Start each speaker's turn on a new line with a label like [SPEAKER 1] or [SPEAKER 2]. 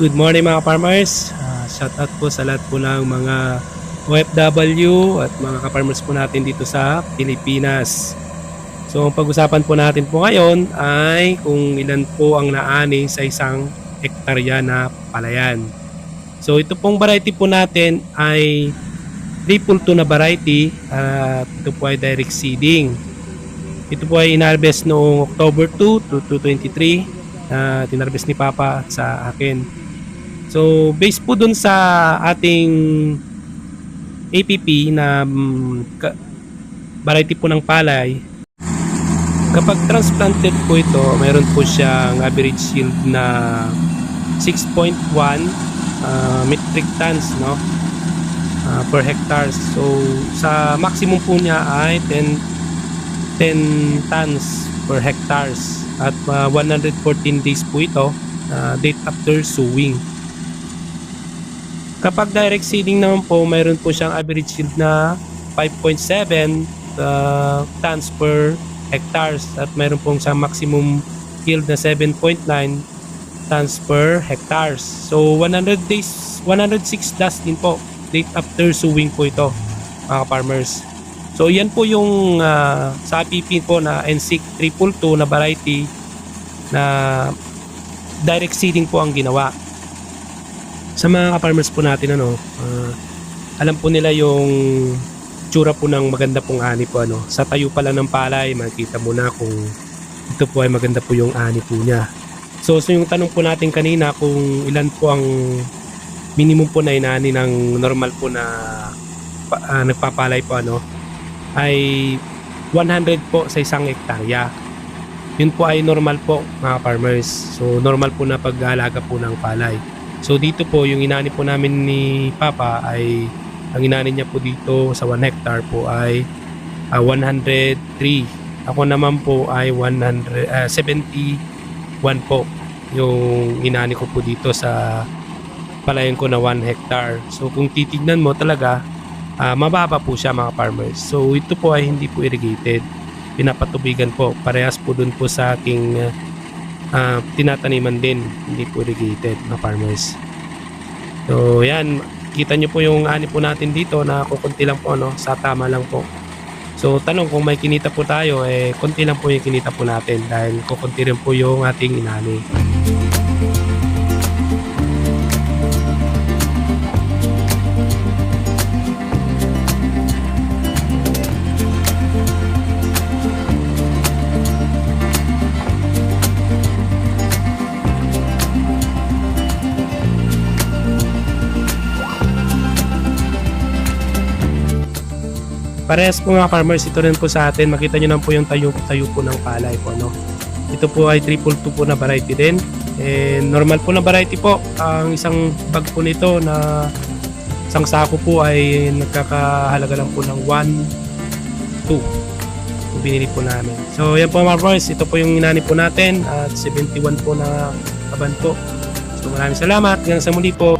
[SPEAKER 1] Good morning mga farmers. Shout out po sa lahat po ng mga OFW at mga ka-farmers po natin dito sa Pilipinas. So ang pag-usapan po natin po ngayon ay kung ilan po ang naani sa isang hektarya na palayan. So ito pong variety po natin ay 3.2 na variety at ito po ay direct seeding. Ito po ay inharvest noong October 2 to 2023. Tinarbest ni Papa sa akin. So based po dun sa ating APP na variety po ng palay, kapag transplanted po ito, mayroon po siyang average yield na 6.1 metric tons, no, per hectare. So sa maximum po niya ay 10 tons per hectares at 114 days po ito, date after sowing. Kapag direct seeding naman po, mayroon po siyang average yield na 5.7 tons per hectares at mayroon pong siyang maximum yield na 7.9 tons per hectares. So 100 days, 106 days din po, date after sowing po ito mga farmers. So yan po yung sa APP po na NSIC 3.2 na variety na direct seeding po ang ginawa. Sa mga farmers po natin alam po nila yung tsura po ng maganda pong ani po sa tayo pa lang ng palay makikita mo na kung ito po ay maganda po yung ani po niya. So yung tanong po natin kanina kung ilan po ang minimum po na inani ng normal po na nagpapalay po ay 100 po sa isang hektarya. Yun po ay normal po mga farmers. So normal po na pag-aalaga po ng palay. So dito po yung inani po namin ni Papa ay ang inani niya po dito sa 1 hectare po ay 103. Ako naman po ay 71 po yung inani ko po dito sa palayan ko na 1 hectare. So kung titignan mo talaga mababa po siya mga farmers. So ito po ay hindi po irrigated, pinapatubigan po, parehas po dun po sa aking tinataniman din, hindi po irrigated mga farmers. So yan, kita nyo po yung ani po natin dito na kukunti lang po sa tama lang po. So tanong kung may kinita po tayo, konti lang po yung kinita po natin dahil kukunti rin po yung ating inani. Parehas po mga farmers, ito rin po sa atin. Makita nyo lang po yung tayo po ng palay po. Ito po ay 3.2 po na variety din. And normal po na variety po. Ang isang bag po nito na isang sako po ay nagkakahalaga lang po ng 1.2. Binili po namin. So yan po mga farmers, ito po yung inani po natin at 71 po na kaban po. So maraming salamat. Hanggang sa muli po.